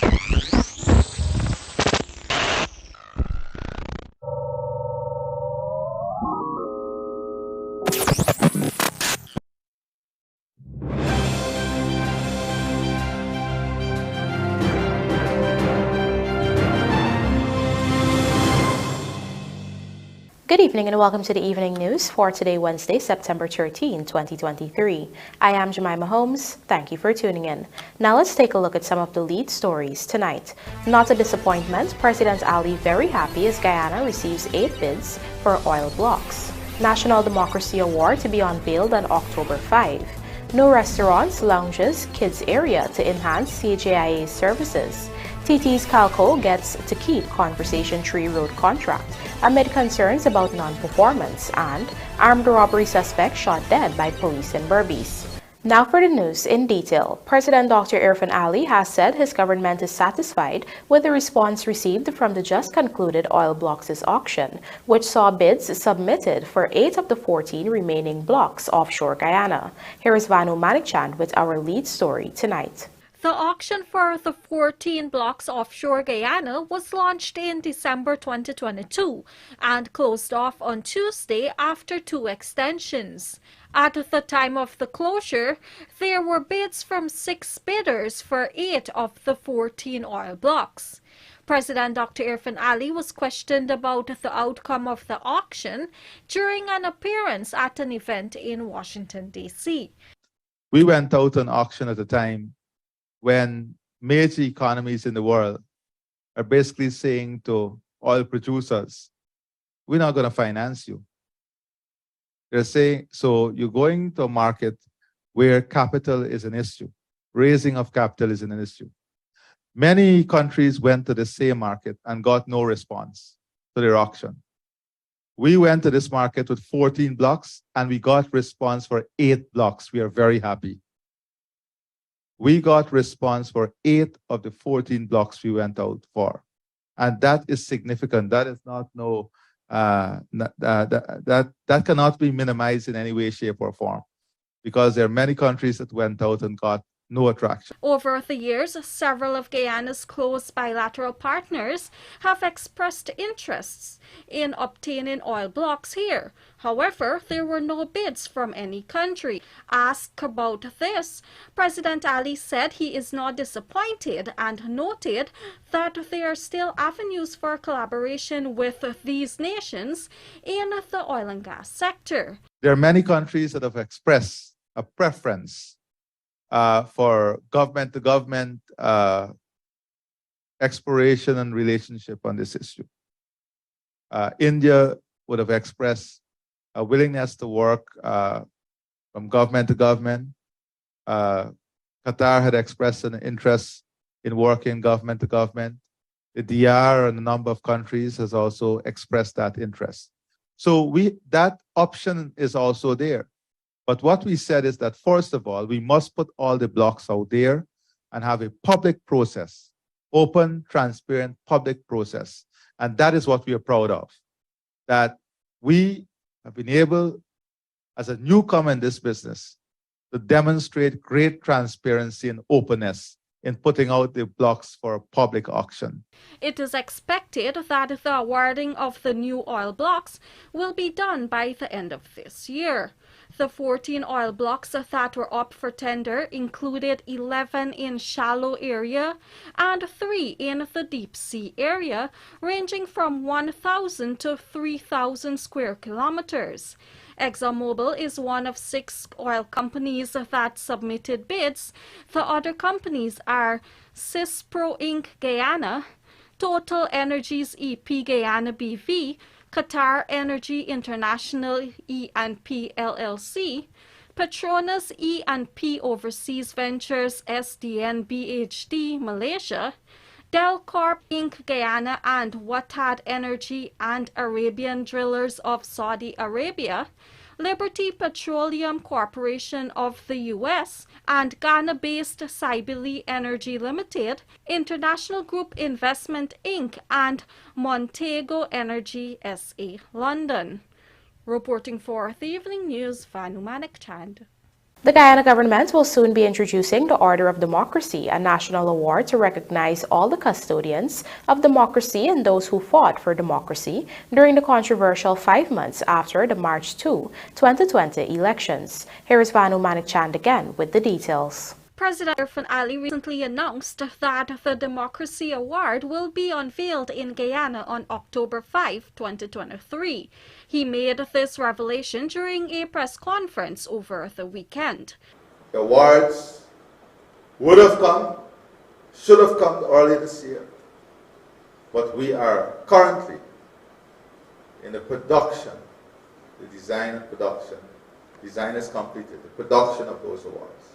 Good evening and welcome to the evening news for today, Wednesday, September 13, 2023. I am Jemima Holmes. Thank you for tuning in. Now let's take a look at some of the lead stories tonight. Not a disappointment, President Ali very happy as Guyana receives 8 bids for oil blocks. National Democracy Award to be unveiled on October 5. No restaurants, lounges, kids area to enhance CJIA'S services. TT's KALCO gets to keep Conversation Tree Road contract amid concerns about non-performance, and armed robbery suspect shot dead by police in BERBICE. Now for the news in detail. President Dr. Irfan Ali has said his government is satisfied with the response received from the just concluded oil blocks' auction, which saw bids submitted for 8 of the 14 remaining blocks offshore Guyana. Here is Vanu Manikchand with our lead story tonight. The auction for the 14 blocks offshore Guyana was launched in December 2022 and closed off on Tuesday after 2 extensions. At the time of the closure, there were bids from 6 bidders for 8 of the 14 oil blocks. President Dr. Irfan Ali was questioned about the outcome of the auction during an appearance at an event in Washington, D.C. We went out on auction at a time when major economies in the world are basically saying to oil producers, we're not going to finance you. They're saying, so you're going to a market where capital is an issue. Raising of capital is an issue. Many countries went to the same market and got no response to their auction. We went to this market with 14 blocks and we got response for 8 blocks. We are very happy. We got response for 8 of the 14 blocks we went out for. And that is significant. That is not that cannot be minimized in any way, shape, or form, because there are many countries that went out and got no attraction. Over the years, several of Guyana's close bilateral partners have expressed interests in obtaining oil blocks here. However, there were no bids from any country. Asked about this, President Ali said he is not disappointed and noted that there are still avenues for collaboration with these nations in the oil and gas sector. There are many countries that have expressed a preference for government-to-government exploration and relationship on this issue. India would have expressed a willingness to work from government to government. Qatar had expressed an interest in working government to government. The DR and a number of countries has also expressed that interest. So that option is also there. But what we said is that, first of all, we must put all the blocks out there and have a public process, open, transparent, public process. And that is what we are proud of, that we have been able, as a newcomer in this business, to demonstrate great transparency and openness in putting out the blocks for a public auction. It is expected that the awarding of the new oil blocks will be done by the end of this year. The 14 oil blocks that were up for tender included 11 in shallow area and 3 in the deep sea area, ranging from 1,000 to 3,000 square kilometers. ExxonMobil is one of 6 oil companies that submitted bids. The other companies are CISPRO Inc. Guyana, Total Energies EP Guyana BV, Qatar Energy International E&P LLC, Petronas E&P Overseas Ventures SDN BHD Malaysia, Delcorp Inc. Guyana and Watad Energy and Arabian Drillers of Saudi Arabia, Liberty Petroleum Corporation of the U.S., and Ghana-based Cybele Energy Limited, International Group Investment Inc., and Montego Energy S.A. London. Reporting for the Evening News, Vanu Manikchand. The Guyana government will soon be introducing the Order of Democracy, a national award to recognize all the custodians of democracy and those who fought for democracy during the controversial 5 months after the March 2, 2020 elections. Here is Vanu Manikchand again with the details. President Irfan Ali recently announced that the Democracy Award will be unveiled in Guyana on October 5, 2023. He made this revelation during a press conference over the weekend. The awards would have come, should have come earlier this year, but we are currently in the production, the design and production. Design is completed, the production of those awards.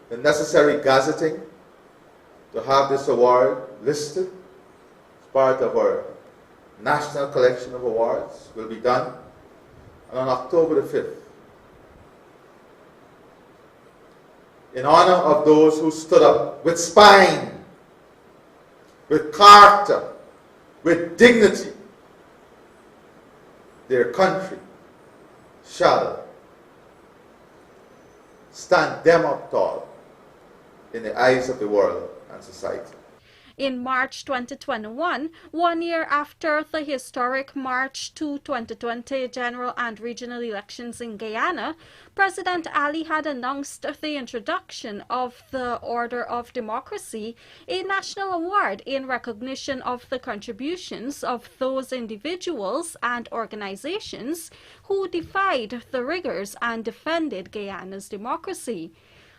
The necessary gazetting to have this award listed as part of our national collection of awards will be done. And on October the 5th, in honor of those who stood up with spine, with character, with dignity, their country shall stand them up tall in the eyes of the world and society. In March 2021, 1 year after the historic March 2, 2020 general and regional elections in Guyana, President Ali had announced the introduction of the Order of Democracy, a national award in recognition of the contributions of those individuals and organizations who defied the rigors and defended Guyana's democracy.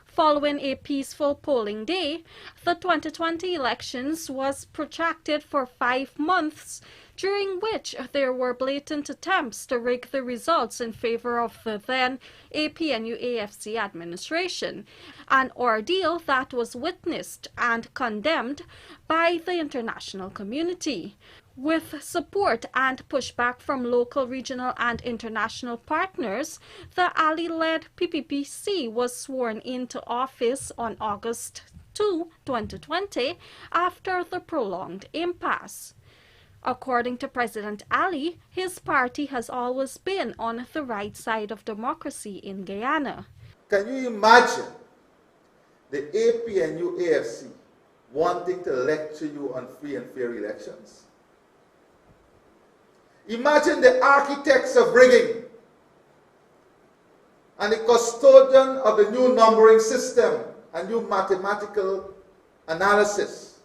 Following a peaceful polling day, the 2020 elections was protracted for 5 months, during which there were blatant attempts to rig the results in favor of the then APNU-AFC administration, an ordeal that was witnessed and condemned by the international community. With support and pushback from local, regional and international partners, the Ali-led PPPC was sworn into office on August 2, 2020, after the prolonged impasse. According to President Ali, his party has always been on the right side of democracy in Guyana. Can you imagine the APNU-AFC wanting to lecture you on free and fair elections? Imagine the architects of rigging and the custodian of the new numbering system and new mathematical analysis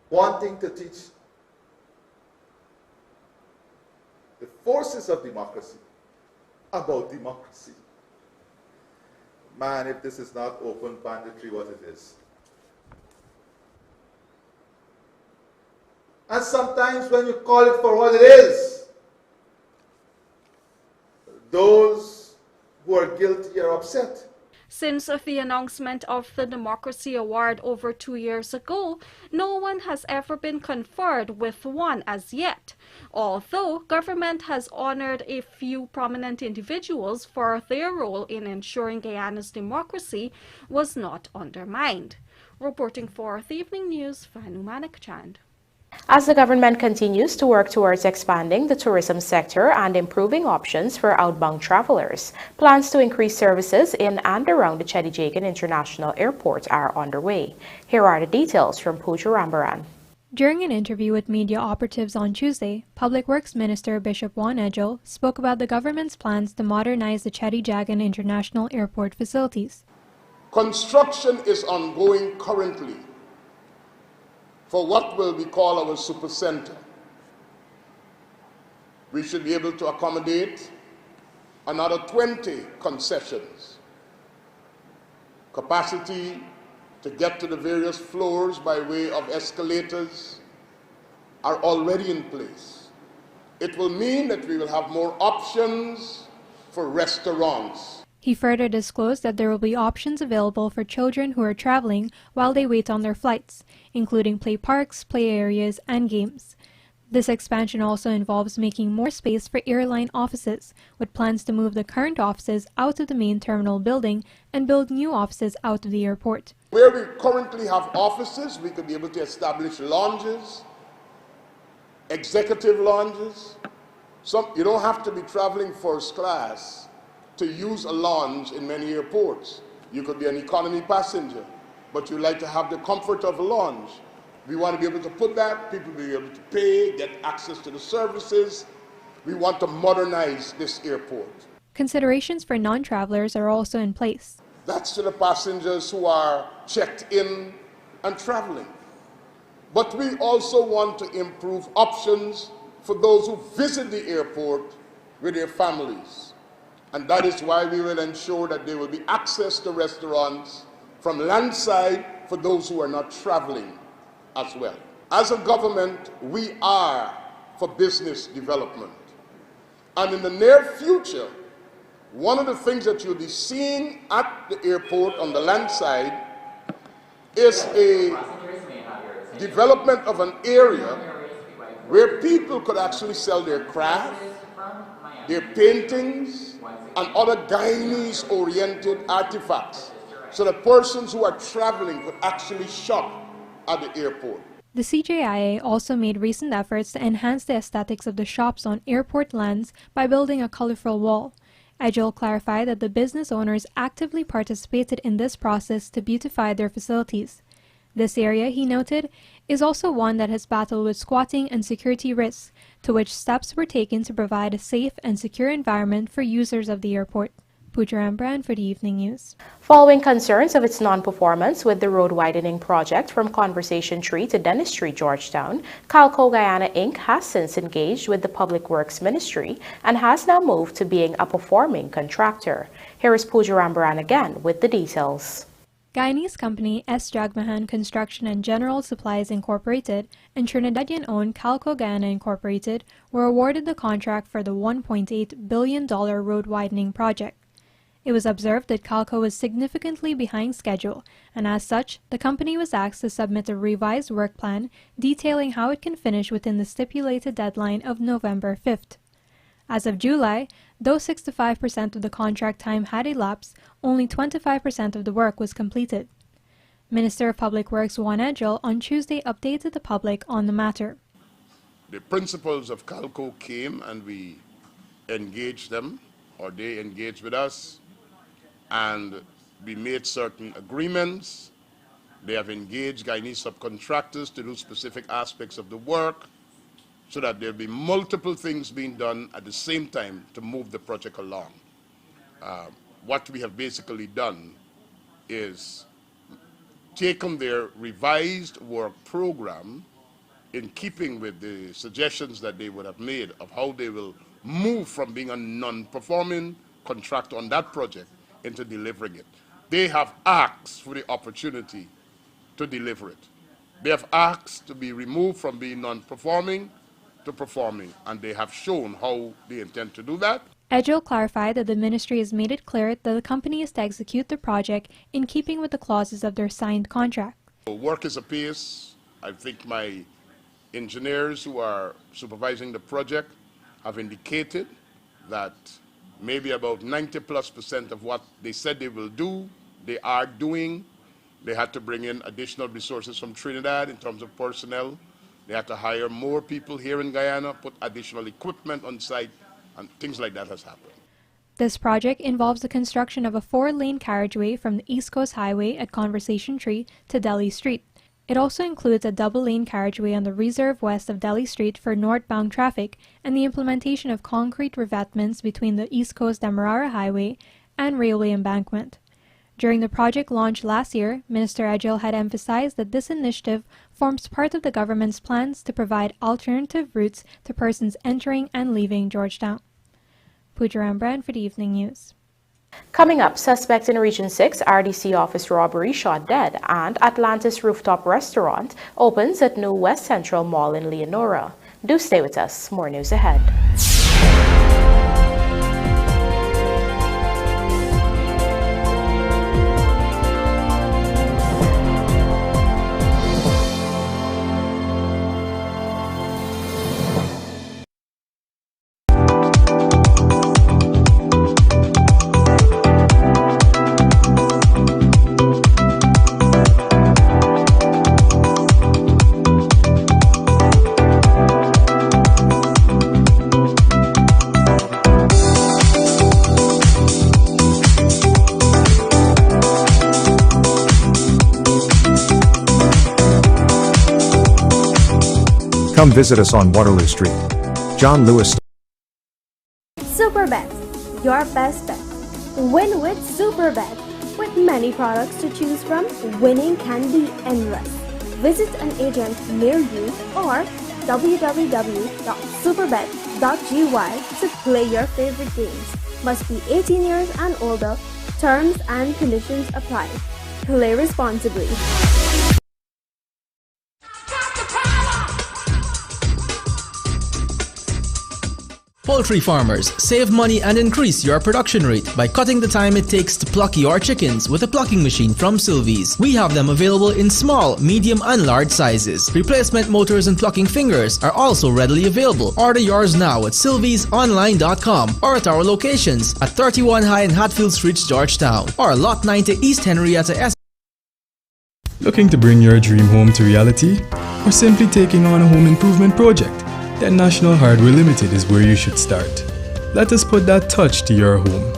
wanting to teach the forces of democracy about democracy. Man, if this is not open banditry, what it is. And sometimes when you call it for what it is, those who are guilty are upset. Since the announcement of the Democracy Award over 2 years ago, no one has ever been conferred with one as yet, although government has honored a few prominent individuals for their role in ensuring Guyana's democracy was not undermined. Reporting for the Evening News, Vanu Manikchand. As the government continues to work towards expanding the tourism sector and improving options for outbound travelers, plans to increase services in and around the CJIA'S International Airport are underway. Here are the details from Pooja Rambaran. During an interview with media operatives on Tuesday, Public Works Minister Bishop Juan Edgell spoke about the government's plans to modernize the CJIA'S International Airport facilities. Construction is ongoing currently for what will be called our supercenter. We should be able to accommodate another 20 concessions. Capacity to get to the various floors by way of escalators are already in place. It will mean that we will have more options for restaurants. He further disclosed that there will be options available for children who are traveling while they wait on their flights, including play parks, play areas, and games. This expansion also involves making more space for airline offices, with plans to move the current offices out of the main terminal building and build new offices out of the airport. Where we currently have offices, we could be able to establish lounges, executive lounges, You don't have to be traveling first class to use a lounge in many airports. You could be an economy passenger, but you like to have the comfort of a lounge. We want to be able to put that, people be able to pay, get access to the services. We want to modernize this airport. Considerations for non-travelers are also in place. That's to the passengers who are checked in and traveling. But we also want to improve options for those who visit the airport with their families. And that is why we will ensure that there will be access to restaurants from landside for those who are not traveling as well. As a government, we are for business development. And in the near future, one of the things that you'll be seeing at the airport on the land side is a development of an area where people could actually sell their craft, their paintings, and other Guyanese-oriented artifacts, so that persons who are traveling could actually shop at the airport. The CJIA also made recent efforts to enhance the aesthetics of the shops on airport lands by building a colorful wall. Edgell clarified that the business owners actively participated in this process to beautify their facilities. This area, he noted, is also one that has battled with squatting and security risks, to which steps were taken to provide a safe and secure environment for users of the airport. Pooja Rembrandt for the Evening News. Following concerns of its non-performance with the road widening project from Conversation Tree to Dennis Street, Georgetown, Calco-Guyana Inc. has since engaged with the Public Works Ministry and has now moved to being a performing contractor. Here is Pooja Rembrandt again with the details. Guyanese company S. Jagmahan Construction and General Supplies Incorporated and Trinidadian-owned Calco-Guyana Incorporated were awarded the contract for the $1.8 billion road widening project. It was observed that Calco was significantly behind schedule, and as such, the company was asked to submit a revised work plan detailing how it can finish within the stipulated deadline of November 5th. As of July, though 65% of the contract time had elapsed, only 25% of the work was completed. Minister of Public Works Juan Edgell on Tuesday updated the public on the matter. The principals of Calco came and we engaged them, or they engaged with us, and we made certain agreements. They have engaged Guyanese subcontractors to do specific aspects of the work so that there'll be multiple things being done at the same time to move the project along. What we have basically done is taken their revised work program in keeping with the suggestions that they would have made of how they will move from being a non-performing contractor on that project into delivering it. They have asked for the opportunity to deliver it. They have asked to be removed from being non-performing to performing, and they have shown how they intend to do that. Edgell clarified that the ministry has made it clear that the company is to execute the project in keeping with the clauses of their signed contract. Work is apace. I think my engineers who are supervising the project have indicated that maybe about 90+% of what they said they will do, they are doing. They had to bring in additional resources from Trinidad in terms of personnel. They had to hire more people here in Guyana, put additional equipment on site, and things like that has happened. This project involves the construction of a 4-lane carriageway from the East Coast Highway at Conversation Tree to Delhi Street. It also includes a double-lane carriageway on the reserve west of Delhi Street for northbound traffic and the implementation of concrete revetments between the East Coast Demerara Highway and railway embankment. During the project launch last year, Minister Edgell had emphasized that this initiative forms part of the government's plans to provide alternative routes to persons entering and leaving Georgetown. Pooja Rembrandt for the Evening News. Coming up, suspect in Region 6 RDC office robbery shot dead, and Atlantis Rooftop Restaurant opens at new West Central Mall in Leonora. Do stay with us. More news ahead. Come visit us on Waterloo Street. John Lewis. Superbet, your best bet. Win with Superbet. With many products to choose from, winning can be endless. Visit an agent near you or www.superbet.gy to play your favorite games. Must be 18 years and older. Terms and conditions apply. Play responsibly. Poultry farmers, save money and increase your production rate by cutting the time it takes to pluck your chickens with a plucking machine from Sylvies. We have them available in small, medium and large sizes. Replacement motors and plucking fingers are also readily available. Order yours now at sylviesonline.com or at our locations at 31 High and Hatfield Street, Georgetown, or Lot 90 East Henrietta S. Looking to bring your dream home to reality? Or simply taking on a home improvement project? Then National Hardware Limited is where you should start. Let us put that touch to your home.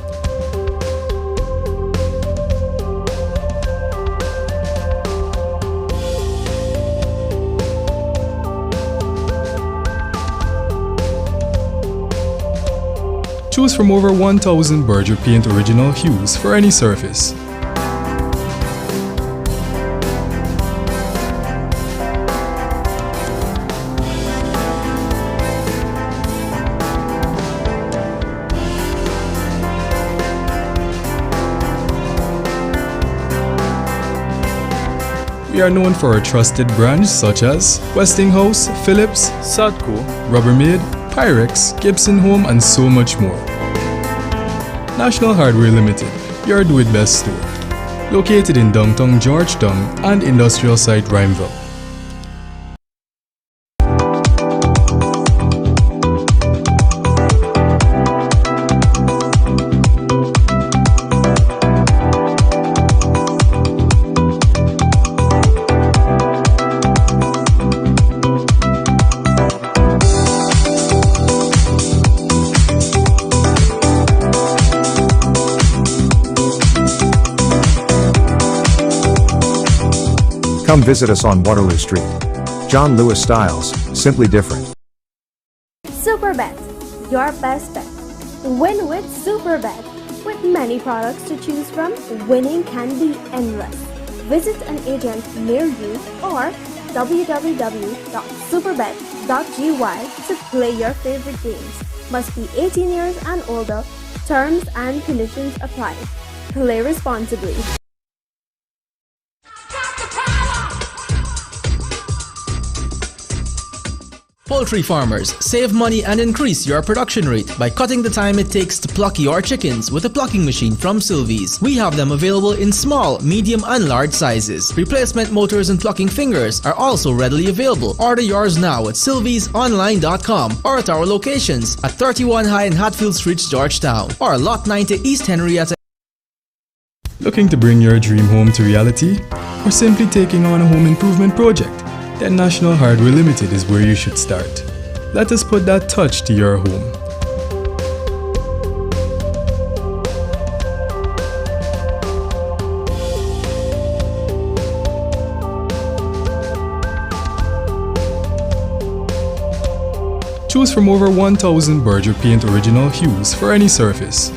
Choose from over 1,000 Berger Paint original hues for any surface. We are known for our trusted brands such as Westinghouse, Philips, Sadco, Rubbermaid, Pyrex, Gibson Home and so much more. National Hardware Limited, your do-it-best store. Located in downtown Georgetown and industrial site Rhymeville. Come visit us on Waterloo Street. John Lewis Styles, simply different. Superbet, your best bet. Win with Superbet. With many products to choose from, winning can be endless. Visit an agent near you or www.superbet.gy to play your favorite games. Must be 18 years and older. Terms and conditions apply. Play responsibly. Poultry farmers, save money and increase your production rate by cutting the time it takes to pluck your chickens with a plucking machine from Sylvies. We have them available in small, medium and large sizes. Replacement motors and plucking fingers are also readily available. Order yours now at sylviesonline.com or at our locations at 31 High and Hatfield Street, Georgetown, or Lot 90 East Henrietta. Looking to bring your dream home to reality? Or simply taking on a home improvement project? Then National Hardware Limited is where you should start. Let us put that touch to your home. Choose from over 1,000 Berger Paint original hues for any surface.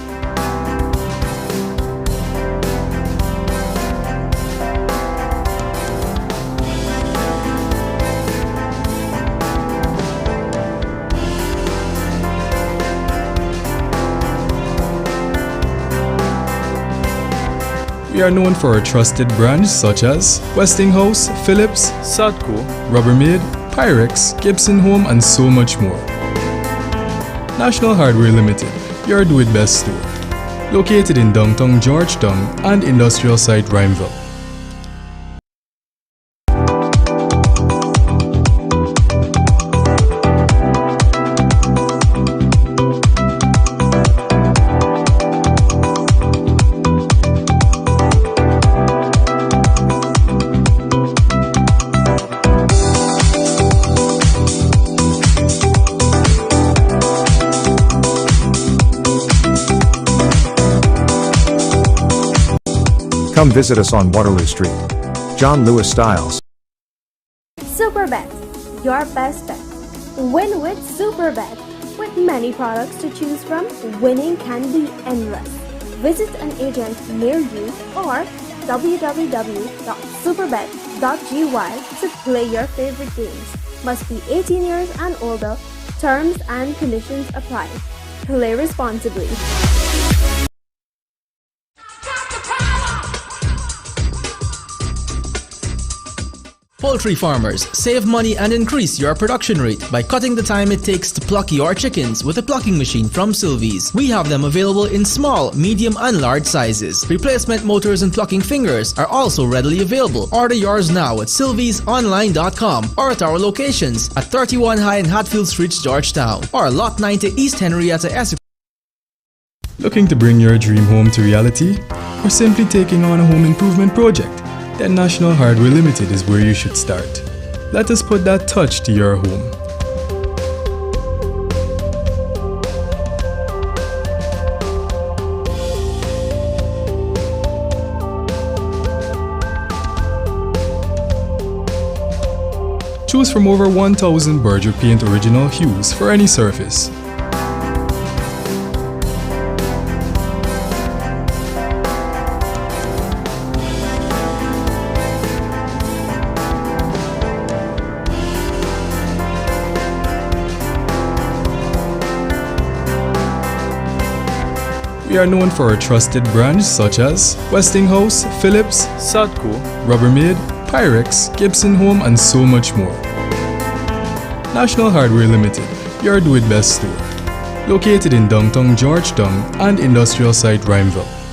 We are known for our trusted brands such as Westinghouse, Philips, Sadco, Rubbermaid, Pyrex, Gibson Home and so much more. National Hardware Limited, your do-it-best store. Located in downtown Georgetown and industrial site Rhymeville. Come visit us on Waterloo Street. John Lewis Styles. Superbet, your best bet. Win with Superbet. With many products to choose from, winning can be endless. Visit an agent near you or www.superbet.gy to play your favorite games. Must be 18 years and older. Terms and conditions apply. Play responsibly. Poultry farmers, save money and increase your production rate by cutting the time it takes to pluck your chickens with a plucking machine from Sylvies. We have them available in small, medium and large sizes. Replacement motors and plucking fingers are also readily available. Order yours now at sylviesonline.com or at our locations at 31 High and Hatfield Street, Georgetown, or Lot 90 East Henrietta, Essex. Looking to bring your dream home to reality? Or simply taking on a home improvement project? Then National Hardware Limited is where you should start. Let us put that touch to your home. Choose from over 1,000 Berger Paint original hues for any surface. We are known for our trusted brands such as Westinghouse, Philips, Sadco, Rubbermaid, Pyrex, Gibson Home and so much more. National Hardware Limited, your do-it-best store. Located in downtown Georgetown and industrial site Rhymeville.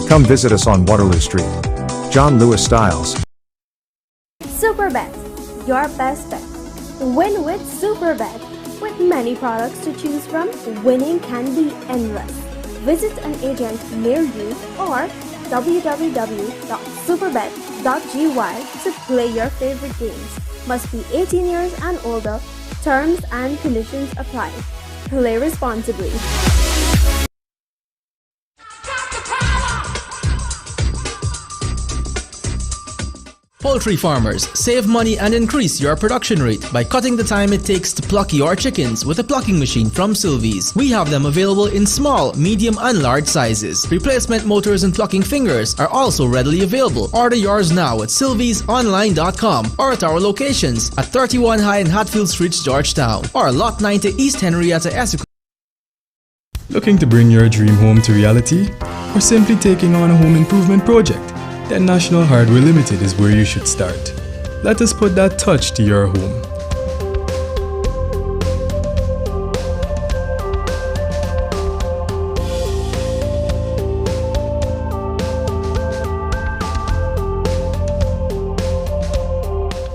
Come visit us on Waterloo Street. John Lewis Styles. Superbet, your best bet. Win with Superbet. With many products to choose from, winning can be endless. Visit an agent near you or www.superbet.gy to play your favorite games. Must be 18 years and older. Terms and conditions apply. Play responsibly. Poultry farmers, save money and increase your production rate by cutting the time it takes to pluck your chickens with a plucking machine from Sylvies. We have them available in small, medium and large sizes. Replacement motors and plucking fingers are also readily available. Order yours now at sylviesonline.com or at our locations at 31 High and Hatfield Street, Georgetown, or Lot 90 East Henrietta, Essex. Looking to bring your dream home to reality? Or simply taking on a home improvement project? Then National Hardware Limited is where you should start. Let us put that touch to your home.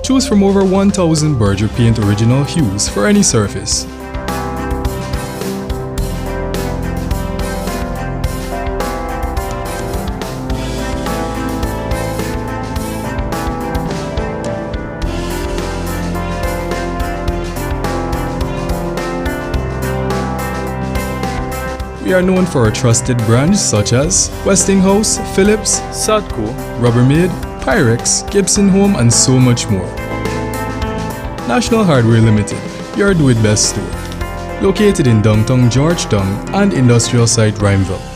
Choose from over 1,000 Berger Paint original hues for any surface. We are known for our trusted brands such as Westinghouse, Philips, Sadco, Rubbermaid, Pyrex, Gibson Home and so much more. National Hardware Limited, your do-it-best store. Located in downtown Georgetown and industrial site Rhymeville.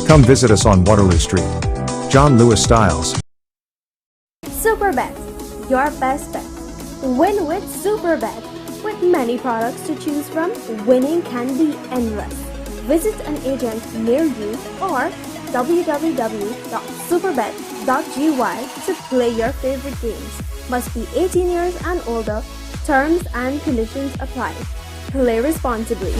Come visit us on Waterloo Street. John Lewis Styles. Superbet, your best bet. Win with Superbet. With many products to choose from, winning can be endless. Visit an agent near you or www.superbet.gy to play your favorite games. Must be 18 years and older. Terms and conditions apply. Play responsibly.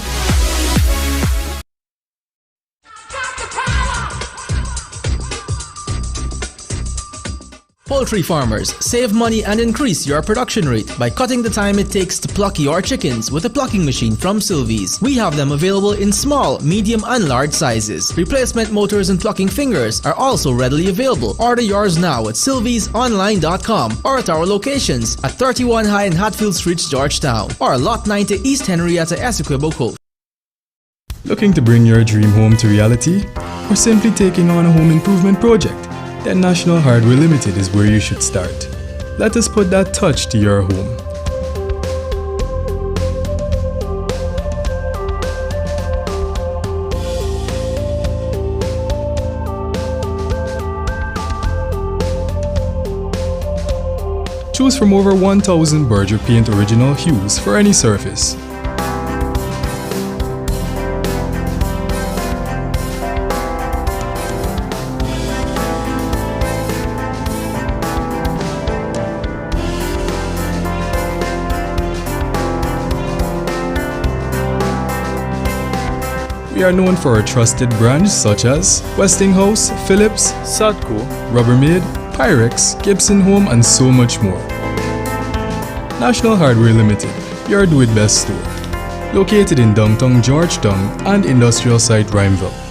Poultry farmers, save money and increase your production rate by cutting the time it takes to pluck your chickens with a plucking machine from Sylvies. We have them available in small, medium and large sizes. Replacement motors and plucking fingers are also readily available. Order yours now at sylviesonline.com or at our locations at 31 High and Hatfield Streets, Georgetown, or Lot 90 East Henrietta, Essequibo Coast. Looking to bring your dream home to reality? Or simply taking on a home improvement project? Then National Hardware Limited is where you should start. Let us put that touch to your home. Choose from over 1,000 Berger Paint original hues for any surface. We are known for our trusted brands such as Westinghouse, Philips, Sadco, Rubbermaid, Pyrex, Gibson Home and so much more. National Hardware Limited, your do-it-best store. Located in downtown Georgetown and industrial site Rhymeville.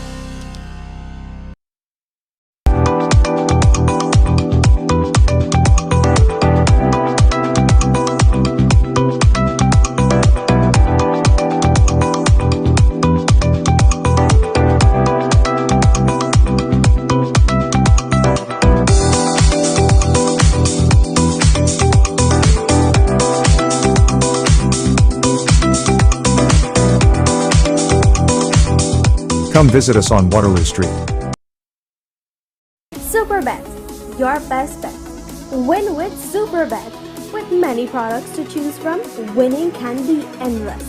Come visit us on Waterloo Street. Superbet, your best bet. Win with Superbet. With many products to choose from, winning can be endless.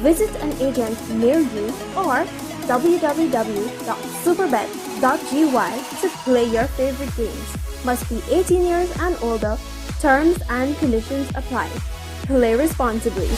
Visit an agent near you or www.superbet.gy to play your favorite games. Must be 18 years and older. Terms and conditions apply. Play responsibly.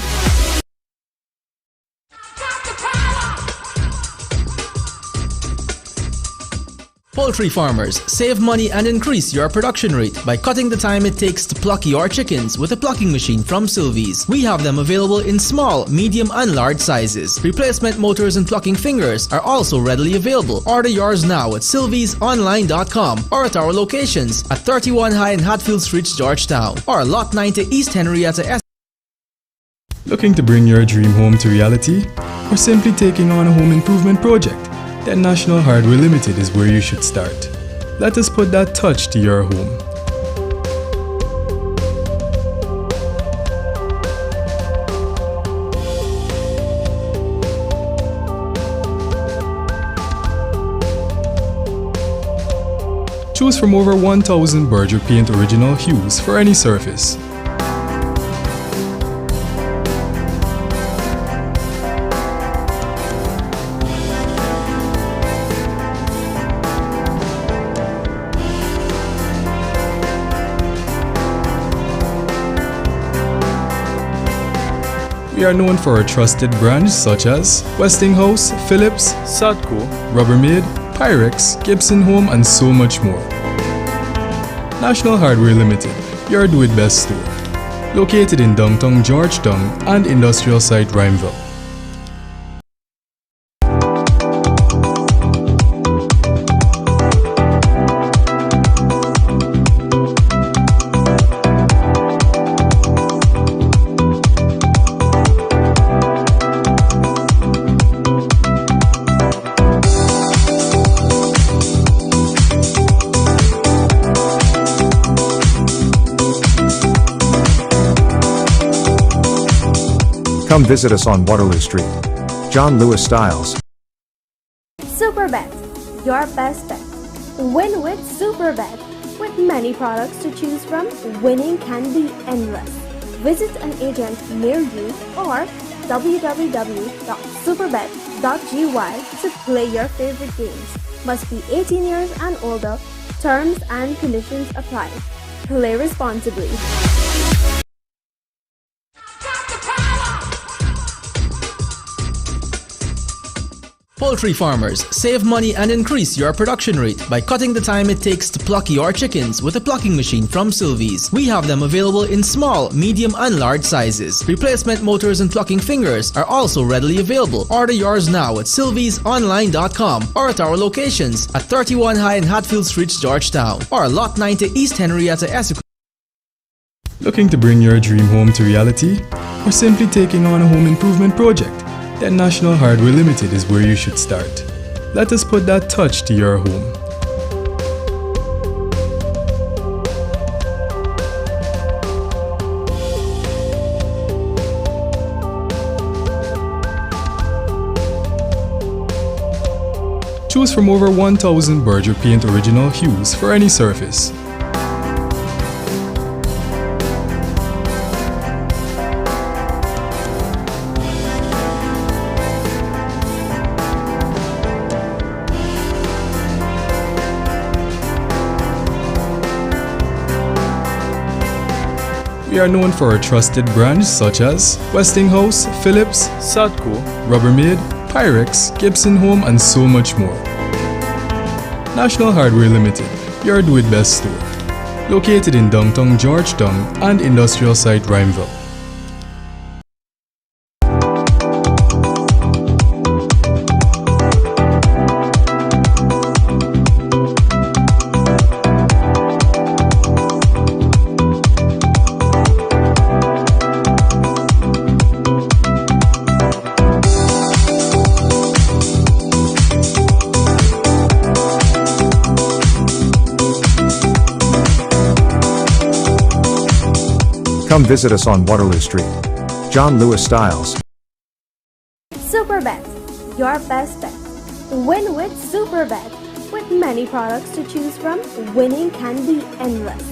Poultry farmers, save money and increase your production rate by cutting the time it takes to pluck your chickens with a plucking machine from Sylvies. We have them available in small, medium and large sizes. Replacement motors and plucking fingers are also readily available. Order yours now at sylviesonline.com or at our locations at 31 High and Hatfield Streets, Georgetown, or Lot 90 East Henrietta. Looking to bring your dream home to reality? Or simply taking on a home improvement project? Then National Hardware Limited is where you should start. Let us put that touch to your home. Choose from over 1,000 Berger Paint original hues for any surface. We are known for our trusted brands such as Westinghouse, Philips, Sadco, Rubbermaid, Pyrex, Gibson Home and so much more. National Hardware Limited, your do-it-best store. Located in downtown Georgetown and industrial site Rhymeville. Come visit us on Waterloo Street. John Lewis Styles. Superbet, your best bet. Win with Superbet. With many products to choose from, winning can be endless. Visit an agent near you or www.superbet.gy to play your favorite games. Must be 18 years and older. Terms and conditions apply. Play responsibly. Poultry farmers, save money and increase your production rate by cutting the time it takes to pluck your chickens with a plucking machine from Sylvies. We have them available in small, medium and large sizes. Replacement motors and plucking fingers are also readily available. Order yours now at sylviesonline.com or at our locations at 31 High and Hatfield Street, Georgetown, or Lot 90 East Henrietta, Essex. Looking to bring your dream home to reality? Or simply taking on a home improvement project? Then National Hardware Limited is where you should start. Let us put that touch to your home. Choose from over 1,000 Berger Paint original hues for any surface. We are known for our trusted brands such as Westinghouse, Philips, Sadco, Rubbermaid, Pyrex, Gibson Home and so much more. National Hardware Limited, your do-it-best store. Located in downtown Georgetown and industrial site Rhymeville. Come visit us on Waterloo Street. John Lewis Styles. Superbet, your best bet. Win with Superbet. With many products to choose from, winning can be endless.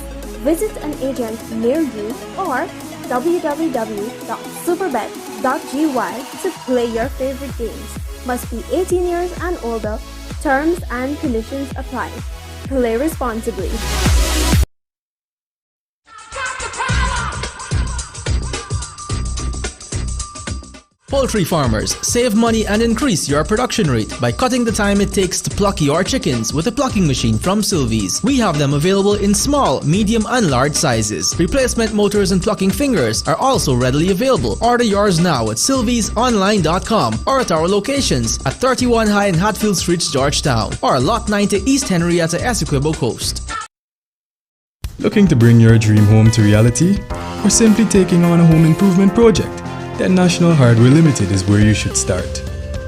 Visit an agent near you or www.superbet.gy to play your favorite games. Must be 18 years and older. Terms and conditions apply. Play responsibly. Poultry farmers, save money and increase your production rate by cutting the time it takes to pluck your chickens with a plucking machine from Sylvies. We have them available in small, medium and large sizes. Replacement motors and plucking fingers are also readily available. Order yours now at sylviesonline.com or at our locations at 31 High and Hatfield Street, Georgetown, or Lot 90 East Henrietta, Essequibo Coast. Looking to bring your dream home to reality? Or simply taking on a home improvement project? Then National Hardware Limited is where you should start.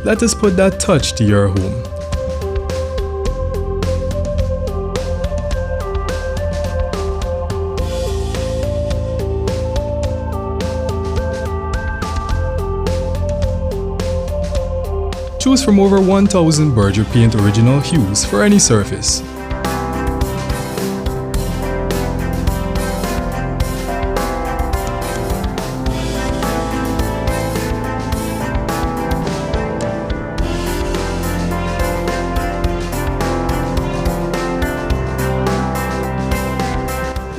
Let us put that touch to your home. Choose from over 1,000 Berger Paint original hues for any surface.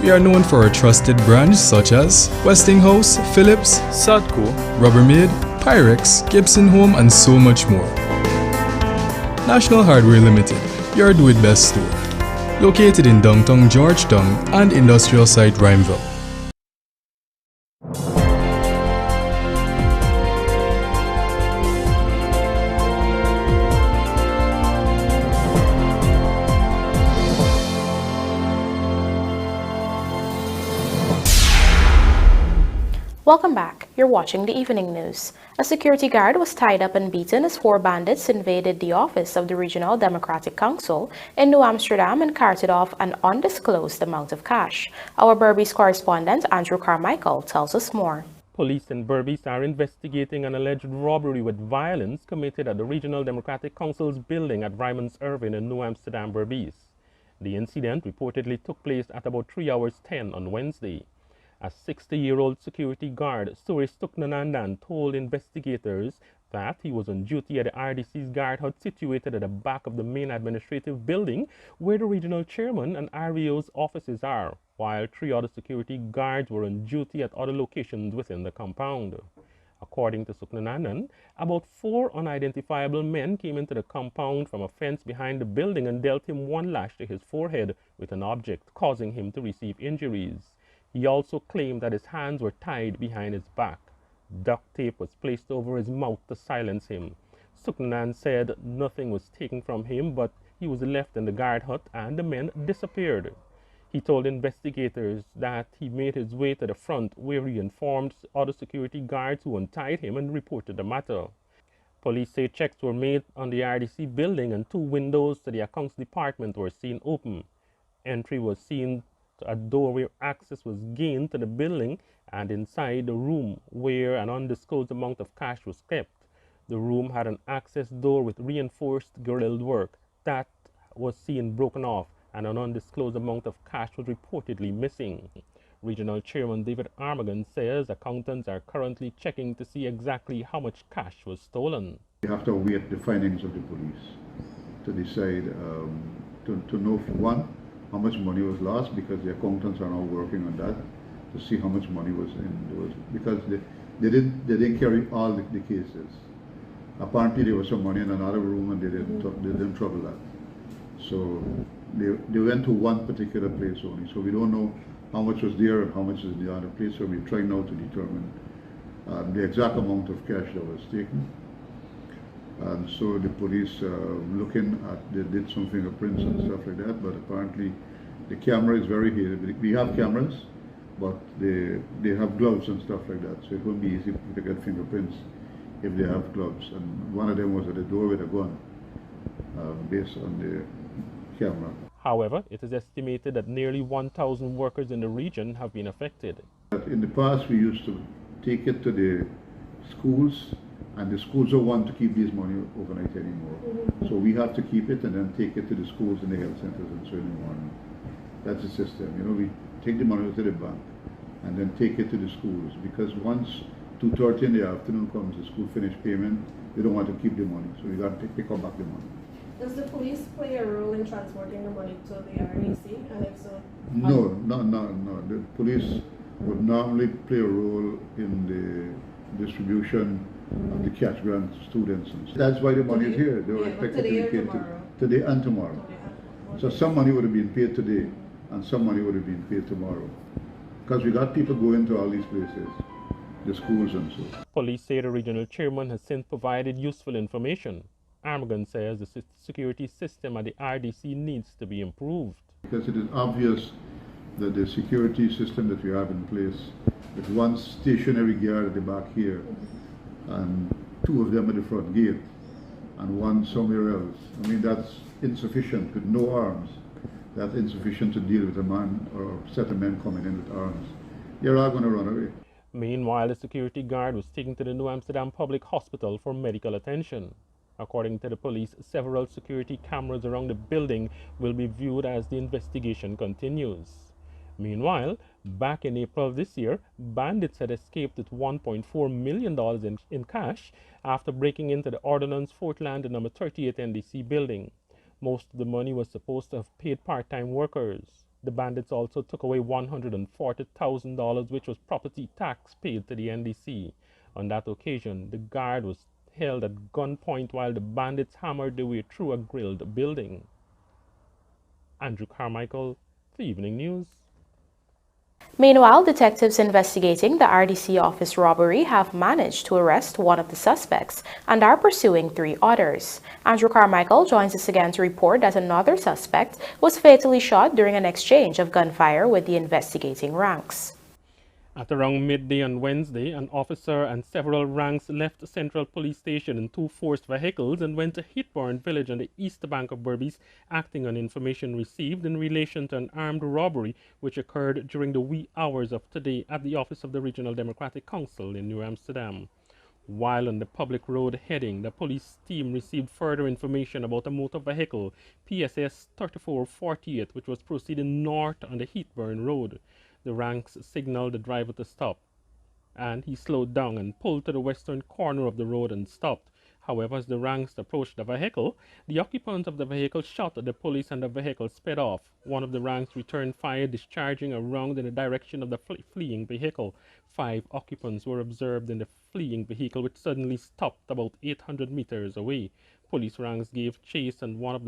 We are known for our trusted brands such as Westinghouse, Philips, Sadco, Rubbermaid, Pyrex, Gibson Home and so much more. National Hardware Limited, your do-it-best store. Located in downtown Georgetown and industrial site Rhymeville. Welcome back. You're watching the evening news. A security guard was tied up and beaten as 4 bandits invaded the office of the Regional Democratic Council in New Amsterdam and carted off an undisclosed amount of cash. Our BERBICE correspondent Andrew Carmichael tells us more. Police in BERBICE are investigating an alleged robbery with violence committed at the Regional Democratic Council's building at Ryman's Irving in New Amsterdam, BERBICE. The incident reportedly took place at about 3 hours 10 on Wednesday. A 60-year-old security guard, Suresh Tuknanandan, told investigators that he was on duty at the RDC's guard hut situated at the back of the main administrative building where the regional chairman and REO's offices are, while 3 other security guards were on duty at other locations within the compound. According to Suknananan, about 4 unidentifiable men came into the compound from a fence behind the building and dealt him 1 lash to his forehead with an object, causing him to receive injuries. He also claimed that his hands were tied behind his back. Duct tape was placed over his mouth to silence him. Suknanan said nothing was taken from him, but he was left in the guard hut and the men disappeared. He told investigators that he made his way to the front where he informed other security guards who untied him and reported the matter. Police say checks were made on the RDC building and 2 windows to the accounts department were seen open. Entry was seen to a door where access was gained to the building and inside the room where an undisclosed amount of cash was kept. The room had an access door with reinforced grilled work that was seen broken off, and an undisclosed amount of cash was reportedly missing. Regional Chairman David Armagan says accountants are currently checking to see exactly how much cash was stolen. We have to await the findings of the police to decide, to know, for one, how much money was lost, because the accountants are now working on that to see how much money was in those, because they didn't carry all the cases. Apparently there was some money in another room and they didn't trouble that. So they went to one particular place only. So we don't know how much was there and how much is in the other place. So we're trying now to determine the exact amount of cash that was taken. And so the police looking at, they did some fingerprints and stuff like that, but apparently the camera is very here. We have cameras, but they have gloves and stuff like that, so it won't be easy to get fingerprints if they have gloves. And one of them was at the door with a gun, based on the camera. However, it is estimated that nearly 1,000 workers in the region have been affected. In the past, we used to take it to the schools, and the schools don't want to keep this money overnight anymore. So we have to keep it and then take it to the schools and the health centers and so in the morning. That's the system. You know, we take the money to the bank and then take it to the schools, because once 2:30 in the afternoon comes, the school finish payment, they don't want to keep the money, so we got to pick up back the money. Does the police play a role in transporting the money to the RDC, and if so? No. The police would normally play a role in the distribution of the cash grant students. That's why the money is here. They were expected to be paid today and tomorrow. So some money would have been paid today and some money would have been paid tomorrow. Because we got people going to all these places, the schools and so. Police say the regional chairman has since provided useful information. Armagan says the security system at the RDC needs to be improved. Because it is obvious that the security system that we have in place, with one stationary guard at the back here, and 2 of them at the front gate, and 1 somewhere else. I mean, that's insufficient with no arms. That's insufficient to deal with a man or a set of men coming in with arms. They're all going to run away. Meanwhile, the security guard was taken to the New Amsterdam Public Hospital for medical attention. According to the police, several security cameras around the building will be viewed as the investigation continues. Meanwhile, back in April this year, bandits had escaped with $1.4 million in cash after breaking into the Ordnance Fortland No. 38 NDC building. Most of the money was supposed to have paid part-time workers. The bandits also took away $140,000, which was property tax paid to the NDC. On that occasion, the guard was held at gunpoint while the bandits hammered their way through a grilled building. Andrew Carmichael, The Evening News. Meanwhile, detectives investigating the RDC office robbery have managed to arrest one of the suspects and are pursuing 3 others. Andrew Carmichael joins us again to report that another suspect was fatally shot during an exchange of gunfire with the investigating ranks. At around midday on Wednesday, an officer and several ranks left Central Police Station in 2 forced vehicles and went to Heathbourne Village on the east bank of BERBICE, acting on information received in relation to an armed robbery which occurred during the wee hours of today at the office of the Regional Democratic Council in New Amsterdam. While on the public road heading, the police team received further information about a motor vehicle, PSS 3448, which was proceeding north on the Heathbourne Road. The ranks signaled the driver to stop, and he slowed down and pulled to the western corner of the road and stopped. However, as the ranks approached the vehicle, the occupants of the vehicle shot at the police and the vehicle sped off. One of the ranks returned fire, discharging a round in the direction of the fleeing vehicle. 5 occupants were observed in the fleeing vehicle, which suddenly stopped about 800 meters away. Police ranks gave chase in one of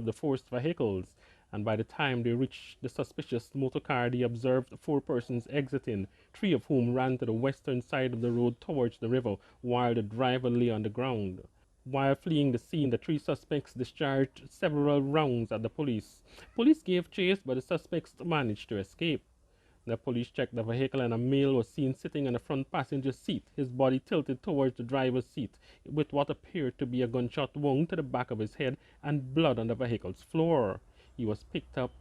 the forced vehicles, and by the time they reached the suspicious motor car, they observed 4 persons exiting, 3 of whom ran to the western side of the road towards the river, while the driver lay on the ground. While fleeing the scene, the 3 suspects discharged several rounds at the police. Police gave chase, but the suspects managed to escape. The police checked the vehicle, and a male was seen sitting in the front passenger seat, his body tilted towards the driver's seat, with what appeared to be a gunshot wound to the back of his head and blood on the vehicle's floor. He was picked up,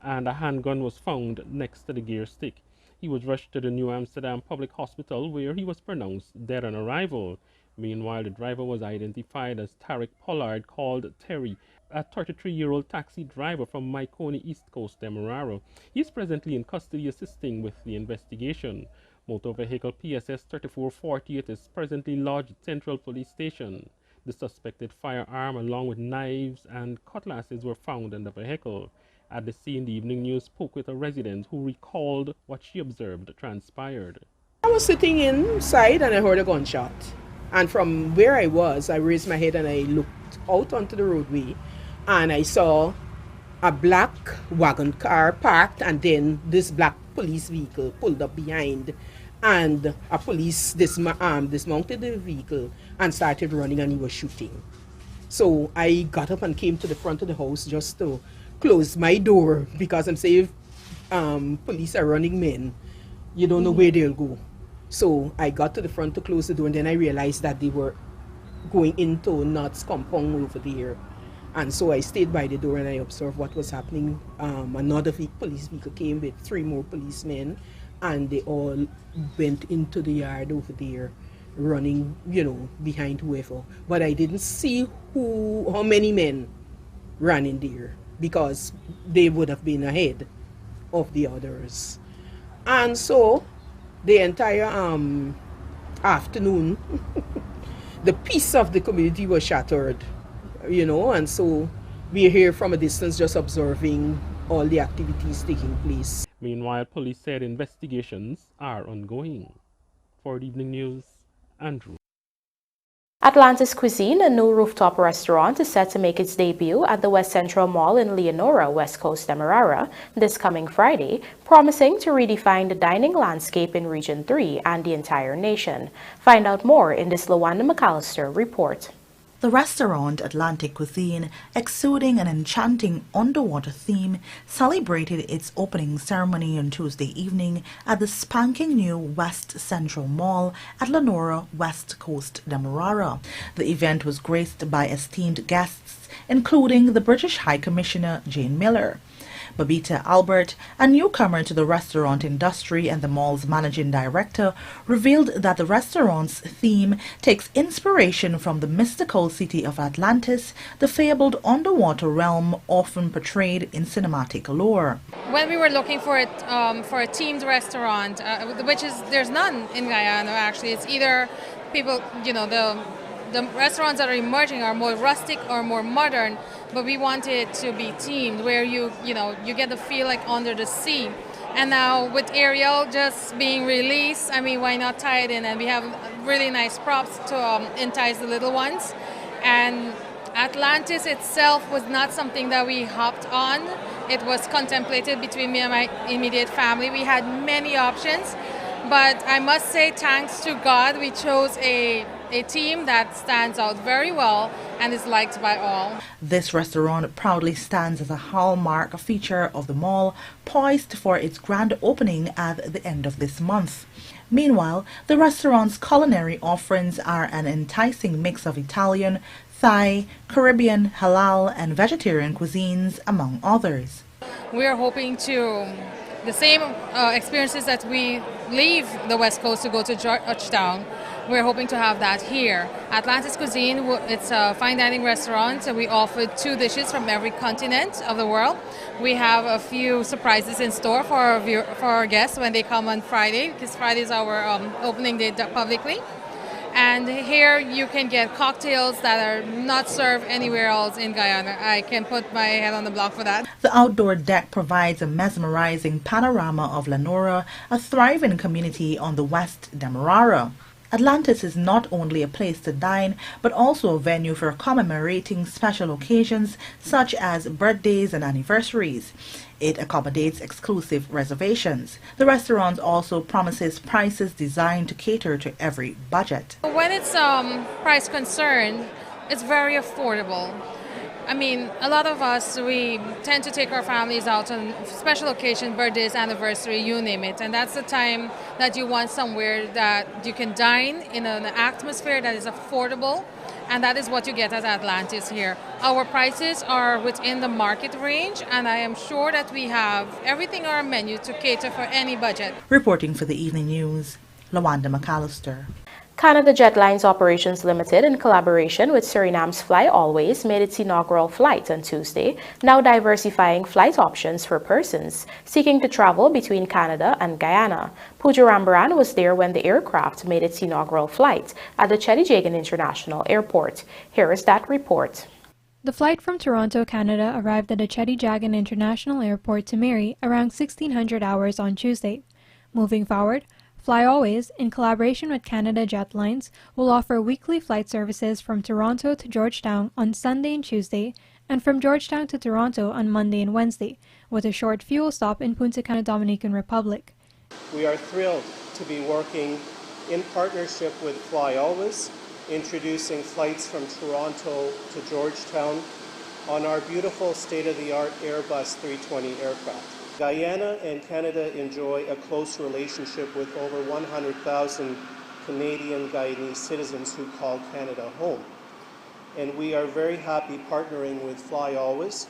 and a handgun was found next to the gear stick. He was rushed to the New Amsterdam Public Hospital, where he was pronounced dead on arrival. Meanwhile, the driver was identified as Tarek Pollard, called Terry, a 33-year-old taxi driver from Maikoni, East Coast, Demerara. He is presently in custody assisting with the investigation. Motor vehicle PSS 3448 is presently lodged at Central Police Station. The suspected firearm, along with knives and cutlasses, were found in the vehicle. At the scene, the Evening News spoke with a resident who recalled what she observed transpired. I was sitting inside and I heard a gunshot. And from where I was, I raised my head and I looked out onto the roadway, and I saw a black wagon car parked, and then this black police vehicle pulled up behind, and a police dismounted the vehicle and started running, and he was shooting. So I got up and came to the front of the house just to close my door, because I'm saying police are running men, you don't know where they'll go. So I got to the front to close the door, and then I realized that they were going into Knott's compound over there. And so I stayed by the door and I observed what was happening. Another police vehicle came with 3 more policemen, and they all went into the yard over there, running, behind whoever. But I didn't see how many men ran in there, because they would have been ahead of the others. And so the entire afternoon, the peace of the community was shattered, and so we're here from a distance just observing all the activities taking place. Meanwhile, police said investigations are ongoing. For the Evening News, Andrew. Atlantis Cuisine, a new rooftop restaurant, is set to make its debut at the West Central Mall in Leonora, West Coast, Demerara, this coming Friday, promising to redefine the dining landscape in Region 3 and the entire nation. Find out more in this LaWanda McAllister report. The restaurant, Atlantic Cuisine, exuding an enchanting underwater theme, celebrated its opening ceremony on Tuesday evening at the spanking new West Central Mall at Leonora, West Coast, Demerara. The event was graced by esteemed guests, including the British High Commissioner Jane Miller. Babita Albert, a newcomer to the restaurant industry and the mall's managing director, revealed that the restaurant's theme takes inspiration from the mystical city of Atlantis, the fabled underwater realm often portrayed in cinematic lore. When we were looking for a themed restaurant, there's none in Guyana actually. It's either people, the restaurants that are emerging are more rustic or more modern, but we wanted it to be themed, where you get the feel like under the sea. And now with Ariel just being released, why not tie it in? And we have really nice props to entice the little ones. And Atlantis itself was not something that we hopped on. It was contemplated between me and my immediate family. We had many options, but I must say, thanks to God, we chose a team that stands out very well and is liked by all. This restaurant proudly stands as a hallmark feature of the mall, poised for its grand opening at the end of this month. Meanwhile, the restaurant's culinary offerings are an enticing mix of Italian, Thai, Caribbean, halal and vegetarian cuisines, among others. We are hoping to the same experiences that we leave the West Coast to go to Georgetown. We're hoping to have that here. Atlantis Cuisine, it's a fine dining restaurant. We offer 2 dishes from every continent of the world. We have a few surprises in store for our guests when they come on Friday, because Friday is our opening day publicly. And here you can get cocktails that are not served anywhere else in Guyana. I can put my head on the block for that. The outdoor deck provides a mesmerizing panorama of Lenora, a thriving community on the West Demerara. Atlantis is not only a place to dine, but also a venue for commemorating special occasions such as birthdays and anniversaries. It accommodates exclusive reservations. The restaurant also promises prices designed to cater to every budget. When it's price concerned, it's very affordable. I mean, a lot of us, we tend to take our families out on special occasions, birthdays, anniversary, you name it. And that's the time that you want somewhere that you can dine in an atmosphere that is affordable. And that is what you get at Atlantis here. Our prices are within the market range, and I am sure that we have everything on our menu to cater for any budget. Reporting for the Evening News, Lawanda McAllister. Canada Jetlines Operations Limited, in collaboration with Suriname's Fly Always, made its inaugural flight on Tuesday, now diversifying flight options for persons seeking to travel between Canada and Guyana. Pooja Rambaran was there when the aircraft made its inaugural flight at the CJIA'S International Airport. Here is that report. The flight from Toronto, Canada arrived at the CJIA'S International Airport to Mary around 1600 hours on Tuesday. Moving forward, Fly Always, in collaboration with Canada Jetlines, will offer weekly flight services from Toronto to Georgetown on Sunday and Tuesday, and from Georgetown to Toronto on Monday and Wednesday, with a short fuel stop in Punta Cana, Dominican Republic. We are thrilled to be working in partnership with Fly Always, introducing flights from Toronto to Georgetown on our beautiful state-of-the-art Airbus 320 aircraft. Guyana and Canada enjoy a close relationship with over 100,000 Canadian Guyanese citizens who call Canada home. And we are very happy partnering with Fly Always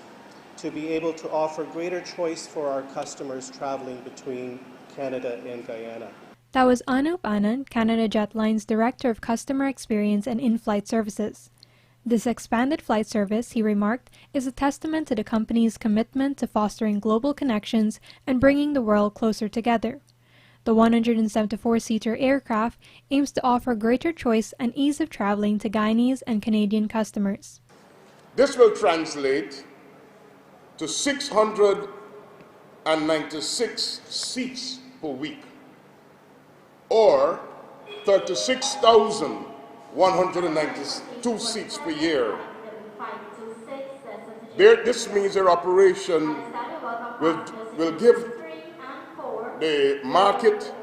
to be able to offer greater choice for our customers traveling between Canada and Guyana. That was Anup Anand, Canada Jetlines Director of Customer Experience and In-Flight Services. This expanded flight service, he remarked, is a testament to the company's commitment to fostering global connections and bringing the world closer together. The 174-seater aircraft aims to offer greater choice and ease of traveling to Guyanese and Canadian customers. This will translate to 696 seats per week, or 36,192 seats per year. This means their operation will give the market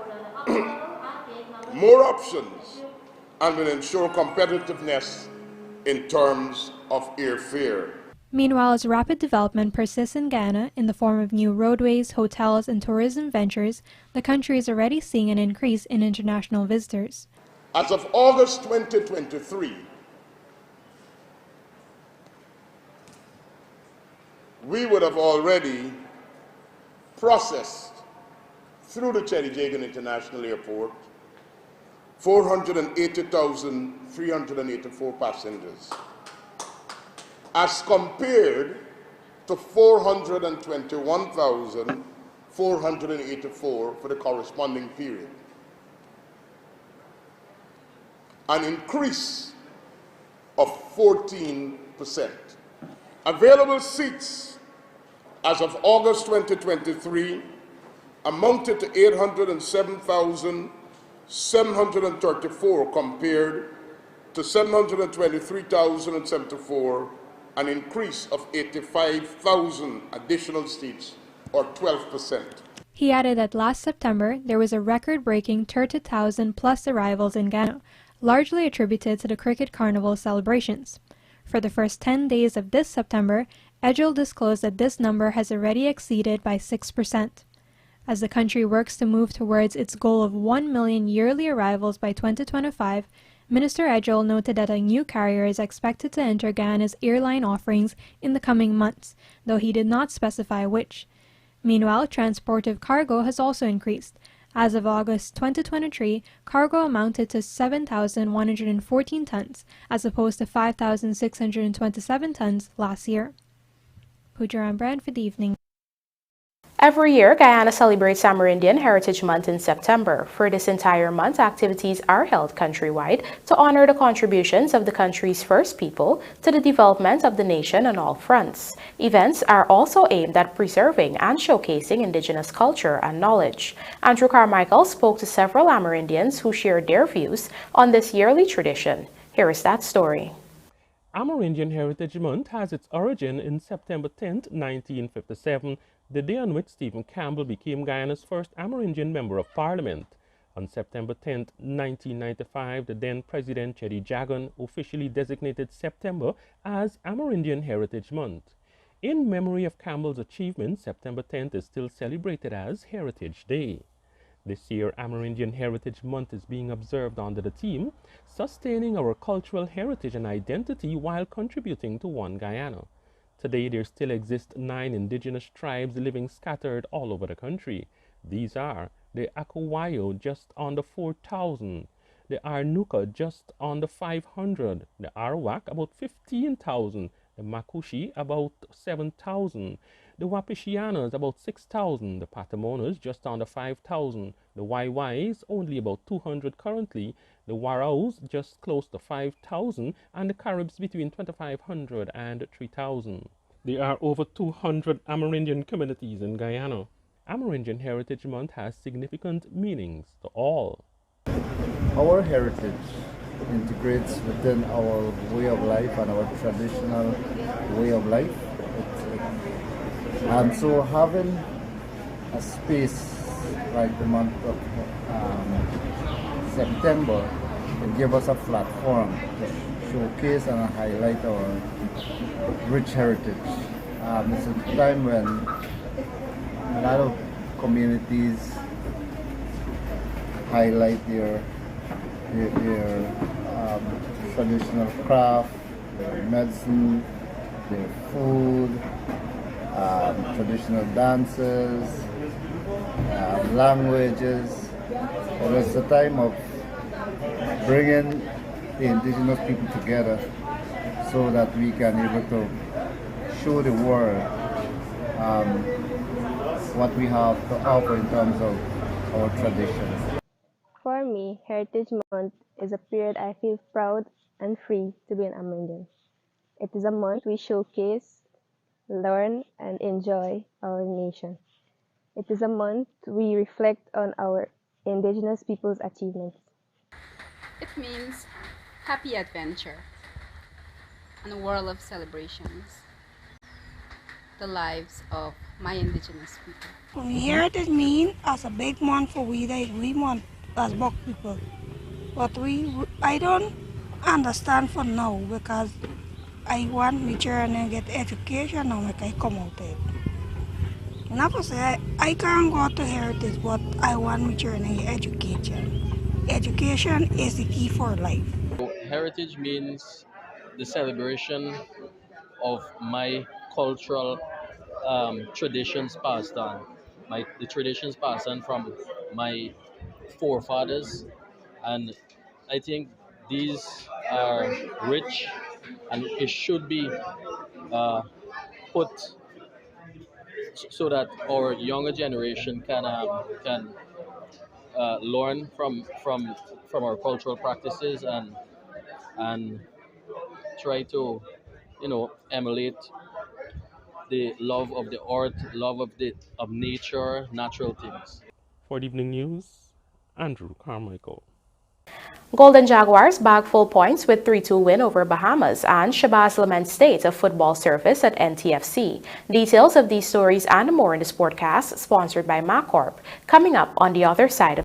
more options and will ensure competitiveness in terms of airfare. Meanwhile, as rapid development persists in Guyana in the form of new roadways, hotels, and tourism ventures, the country is already seeing an increase in international visitors. As of August 2023, we would have already processed through the CJIA'S International Airport 480,384 passengers, as compared to 421,484 for the corresponding period. An increase of 14%. Available seats as of August 2023 amounted to 807,734 compared to 723,074, an increase of 85,000 additional seats, or 12%. He added that last September there was a record-breaking 30,000 plus arrivals in Guyana, largely attributed to the Cricket Carnival celebrations. For the first 10 days of this September, EJIL disclosed that this number has already exceeded by 6%. As the country works to move towards its goal of 1 million yearly arrivals by 2025, Minister EJIL noted that a new carrier is expected to enter Guyana's airline offerings in the coming months, though he did not specify which. Meanwhile, transport of cargo has also increased. As of August 2023, cargo amounted to 7,114 tons, as opposed to 5,627 tons last year. Pooja Brand for the evening. Every year, Guyana celebrates Amerindian Heritage Month in September. For this entire month, activities are held countrywide to honor the contributions of the country's first people to the development of the nation on all fronts. Events are also aimed at preserving and showcasing Indigenous culture and knowledge. Andrew Carmichael spoke to several Amerindians who shared their views on this yearly tradition. Here is that story. Amerindian Heritage Month has its origin in September 10, 1957, the day on which Stephen Campbell became Guyana's first Amerindian Member of Parliament. On September 10, 1995, the then President Cheddi Jagan officially designated September as Amerindian Heritage Month. In memory of Campbell's achievements, September 10th is still celebrated as Heritage Day. This year, Amerindian Heritage Month is being observed under the theme, Sustaining Our Cultural Heritage and Identity While Contributing to One Guyana. Today, there still exist 9 indigenous tribes living scattered all over the country. These are the Akawayo, just under 4,000, the Arnuka, just under 500, the Arawak, about 15,000, the Makushi, about 7,000, the Wapishianas, about 6,000, the Patamonas, just under 5,000, the Waiwais, only about 200 currently, the Waraos, just close to 5,000, and the Caribs between 2,500 and 3,000. There are over 200 Amerindian communities in Guyana. Amerindian Heritage Month has significant meanings to all. Our heritage integrates within our way of life and our traditional way of life. And so having a space like the month of September will give us a platform to showcase and highlight our rich heritage. It's a time when a lot of communities highlight their traditional craft, their medicine, their food, traditional dances, languages. And it's a time of bringing the indigenous people together so that we can be able to show the world what we have to offer in terms of our traditions. For me, Heritage Month is a period I feel proud and free to be an Amerindian. It is a month we showcase, learn, and enjoy our nation. It is a month we reflect on our Indigenous people's achievements. It means happy adventure and a world of celebrations. The lives of my Indigenous people. For me, Heritage means as a big month for we that we want as Bok people. But I don't understand for now because I want my children to get education and I come out there. Not to say I can't go to Heritage, but I want my children to get education. Education is the key for life. Heritage means the celebration of my cultural traditions passed on. The traditions passed on from my forefathers, and I think these are rich and it should be put so that our younger generation can learn from our cultural practices and try to emulate the love of the art, love of nature, natural things. For the evening news, Andrew Carmichael. Golden Jaguars bag full points with 3-2 win over Bahamas, and Shabazz laments state of football service at NTFC. Details of these stories and more in the Sportcast, sponsored by MacCorp, coming up on the other side of